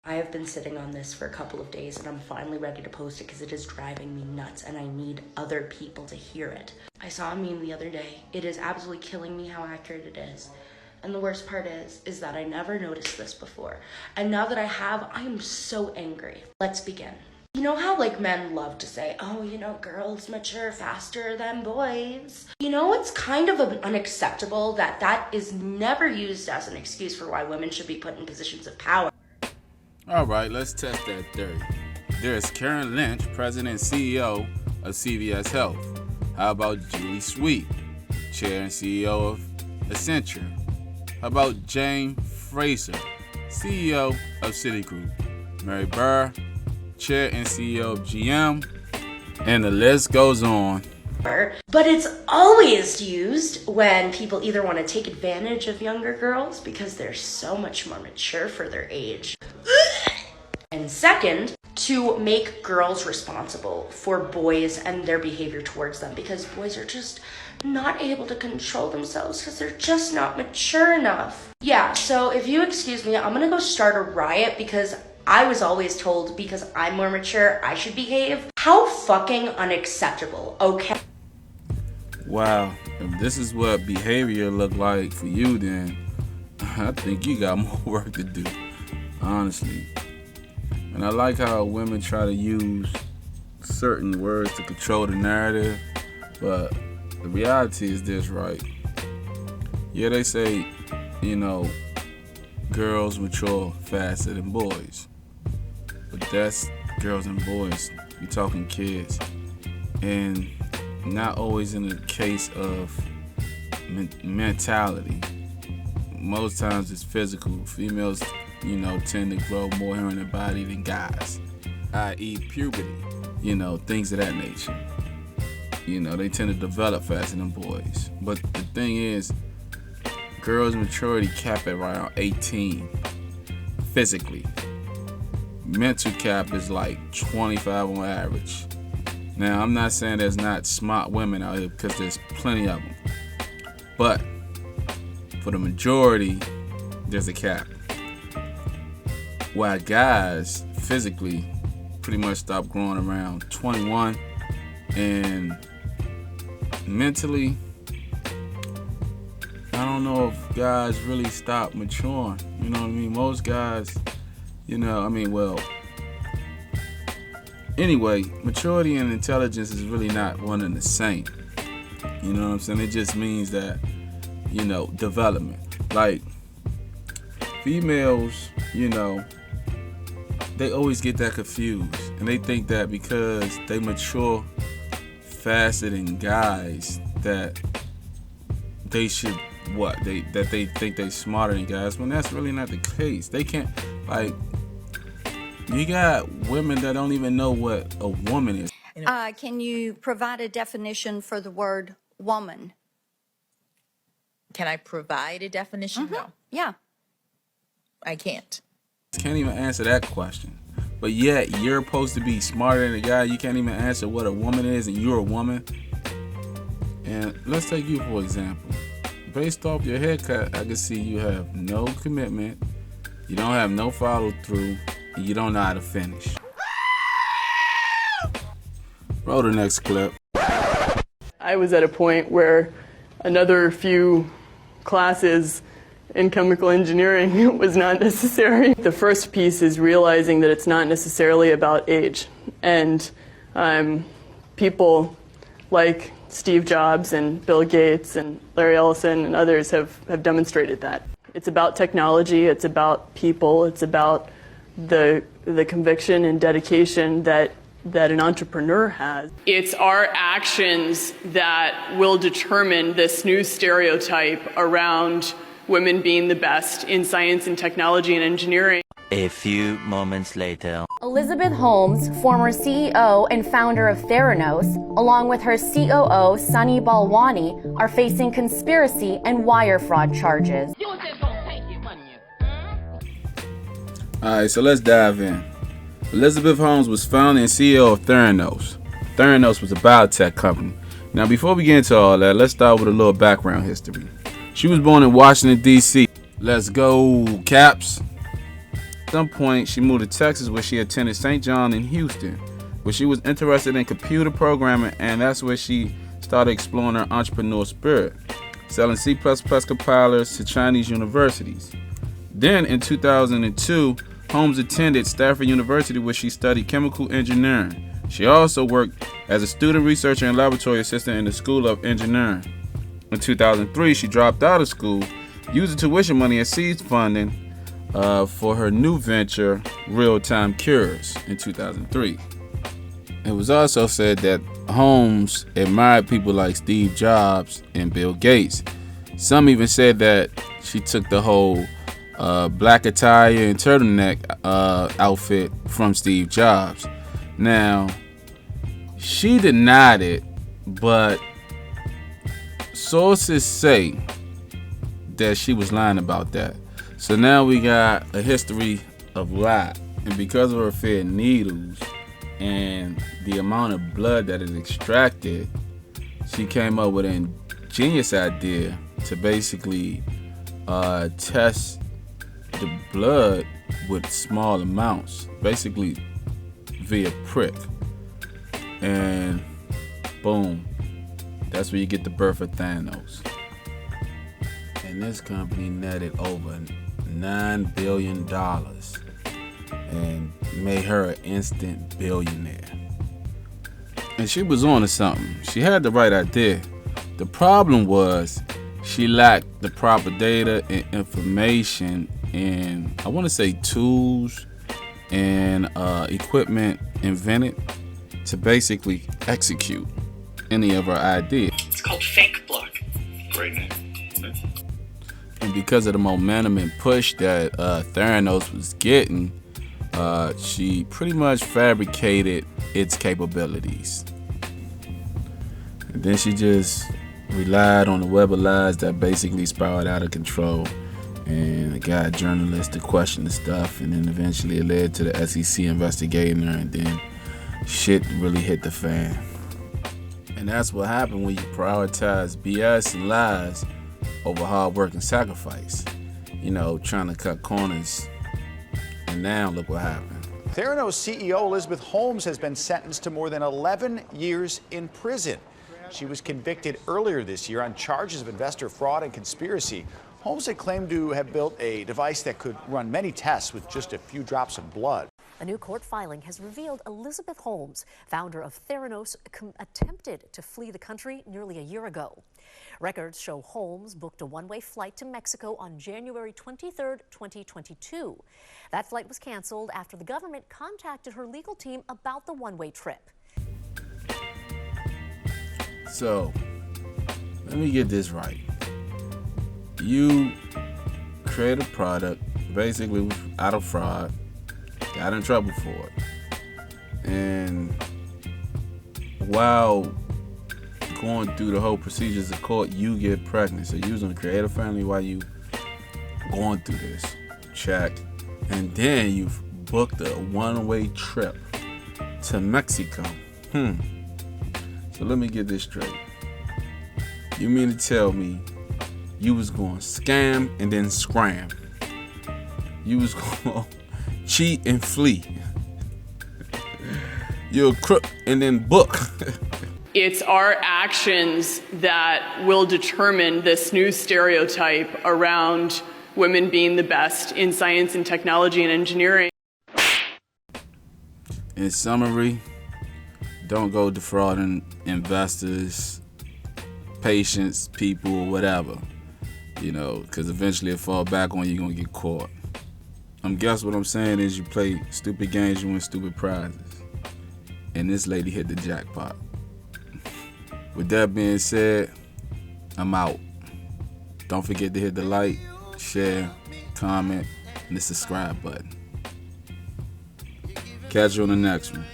I have been sitting on this for a couple of days and I'm finally ready to post it because it is driving me nuts and I need other people to hear it. I saw a meme the other day. It is absolutely killing me how accurate it is. And the worst part is that I never noticed this before. And now that I have, I am so angry. Let's begin. You know how men love to say, oh, girls mature faster than boys. It's kind of unacceptable that is never used as an excuse for why women should be put in positions of power. All right, let's test that theory. There's Karen Lynch, President and CEO of CVS Health. How about Julie Sweet, Chair and CEO of Accenture? How about Jane Fraser, CEO of Citigroup? Mary Barra, Chair and CEO of GM, and the list goes on. But it's always used when people either want to take advantage of younger girls because they're so much more mature for their age. And second, to make girls responsible for boys and their behavior towards them because boys are just not able to control themselves because they're just not mature enough. Yeah, so if you excuse me, I'm gonna go start a riot because I was always told because I'm more mature, I should behave. How fucking unacceptable, okay? Wow, if this is what behavior look like for you, then I think you got more work to do, honestly. And I like how women try to use certain words to control the narrative, but the reality is this, right? Yeah, they say, girls mature faster than boys. But that's girls and boys. We're talking kids. And not always in the case of mentality. Most times it's physical. Females, tend to grow more hair in their body than guys, i.e. puberty, things of that nature. They tend to develop faster than boys. But the thing is, girls' maturity cap at around 18, physically. Mental cap is like 25 on average. Now, I'm not saying there's not smart women out here because there's plenty of them. But for the majority, there's a cap. While guys physically pretty much stop growing around 21, and mentally, I don't know if guys really stop maturing. You know what I mean? Most guys, anyway, maturity and intelligence is really not one and the same. You know what I'm saying? It just means that, development. Like, females, they always get that confused. And they think that because they mature faster than guys, that they should, that they think they're smarter than guys, when that's really not the case. They can't, you got women that don't even know what a woman is. Can you provide a definition for the word woman? Can I provide a definition? Mm-hmm. No. Yeah. I can't. Can't even answer that question. But yet, you're supposed to be smarter than a guy. You can't even answer what a woman is, and you're a woman. And let's take you for example. Based off your haircut, I can see you have no commitment, you don't have no follow through, and you don't know how to finish. Roll the next clip. I was at a point where another few classes in chemical engineering was not necessary. The first piece is realizing that it's not necessarily about age. And people like Steve Jobs and Bill Gates and Larry Ellison and others have demonstrated that. It's about technology, it's about people, it's about the conviction and dedication that an entrepreneur has. It's our actions that will determine this new stereotype around women being the best in science and technology and engineering. A few moments later. Elizabeth Holmes, former CEO and founder of Theranos, along with her COO, Sunny Balwani, are facing conspiracy and wire fraud charges. Alright, so let's dive in. Elizabeth Holmes was founder and CEO of Theranos. Theranos was a biotech company. Now, before we get into all that, let's start with a little background history. She was born in Washington, D.C. Let's go, Caps. some point, she moved to Texas, where she attended St. John in Houston, where she was interested in computer programming, and that's where she started exploring her entrepreneur spirit, selling C++ compilers to Chinese universities. Then in 2002, Holmes attended Stanford University, where she studied chemical engineering. She also worked as a student researcher and laboratory assistant in the School of Engineering. In 2003, she dropped out of school, using tuition money as seed funding for her new venture, Real-Time Cures, in 2003. It was also said that Holmes admired people like Steve Jobs and Bill Gates. Some even said that she took the whole black attire and turtleneck outfit from Steve Jobs. Now, she denied it, but sources say that she was lying about that. So now we got a history of lie. And because of her fed needles and the amount of blood that is extracted, she came up with an ingenious idea to basically test the blood with small amounts, basically via prick. And boom, that's where you get the birth of Thanos. And this company netted over $9 billion and made her an instant billionaire. And she was on to something. She had the right idea. The problem was she lacked the proper data and information and, I want to say, tools and equipment invented to basically execute any of her ideas. It's called Fake Block. Great name. And because of the momentum and push that Theranos was getting, she pretty much fabricated its capabilities. And then she just relied on the web of lies that basically spiraled out of control. And it got journalists to question the stuff, and then eventually it led to the SEC investigating her, and then shit really hit the fan. And that's what happened when you prioritize BS and lies over hard work and sacrifice. You know, trying to cut corners. And now look what happened. Theranos CEO Elizabeth Holmes has been sentenced to more than 11 years in prison. She was convicted earlier this year on charges of investor fraud and conspiracy. Holmes had claimed to have built a device that could run many tests with just a few drops of blood. A new court filing has revealed Elizabeth Holmes, founder of Theranos, attempted to flee the country nearly a year ago. Records show Holmes booked a one-way flight to Mexico on January 23, 2022. That flight was canceled after the government contacted her legal team about the one-way trip. So, let me get this right. You create a product basically out of fraud, got in trouble for it, and while going through the whole procedures of court, you get pregnant. So you was gonna create a family while you going through this. Check. And then you've booked a one-way trip to Mexico. So let me get this straight. You mean to tell me you was going to scam and then scram? You was going to cheat and flee? You're a crook and then book? It's our actions that will determine this new stereotype around women being the best in science and technology and engineering. In summary, don't go defrauding investors, patients, people, whatever. You know, because eventually it fall back on you, you're going to get caught. Guess what I'm saying is you play stupid games, you win stupid prizes. And this lady hit the jackpot. With that being said, I'm out. Don't forget to hit the like, share, comment, and the subscribe button. Catch you on the next one.